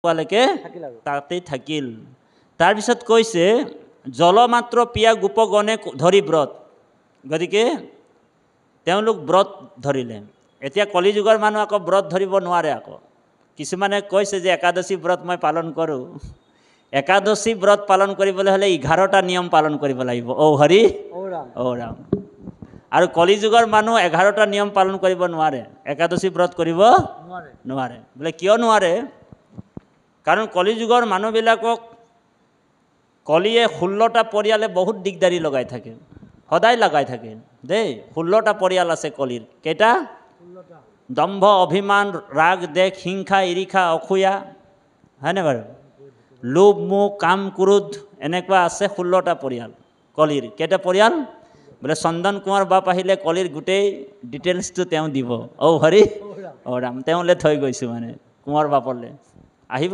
পোৱালৈকে তাতেই থাকিল। তাৰপিছত কৈছে জলমাত্ৰ পিয়া গোপগণে ধৰি ব্ৰত, গতিকে তেওঁলোক ব্ৰত ধৰিলে। এতিয়া কলিযুগৰ মানুহ আকৌ ব্ৰত ধৰিব নোৱাৰে। আকৌ কিছুমানে কৈছে যে একাদশী ব্ৰত মই পালন কৰোঁ। একাদশী ব্ৰত পালন কৰিবলৈ হ'লে 11টা নিয়ম পালন কৰিব লাগিব। ঔ হৰি ঔ ৰাম। আৰু কলিযুগৰ মানুহ 11টা নিয়ম পালন কৰিব নোৱাৰে, একাদশী ব্ৰত কৰিব নোৱাৰে। বোলে কিয় নোৱাৰে? কাৰণ কলিযুগৰ মানুহবিলাকক কলিয়ে 16টা পৰিয়ালে বহুত দিগদাৰি লগাই থাকে, সদায় লগাই থাকে দেই। 16টা পৰিয়াল আছে কলিৰ। কেইটা? দম্ভ, অভিমান, ৰাগ, দেশ, হিংসা, ঈৰ্ষা, অসূয়া, হয়নে বাৰু? লোভ, মোহ, কাম, ক্ৰোধ, এনেকুৱা আছে 16টা পৰিয়াল কলিৰ। কেইটা পৰিয়াল? বোলে চন্দন কুমাৰ বাপ আহিলে কলিৰ গোটেই ডিটেইলছটো তেওঁ দিব। ঔ হৰি ঔ ৰাম, তেওঁলৈ থৈ গৈছোঁ মানে কুমাৰ বাপলৈ।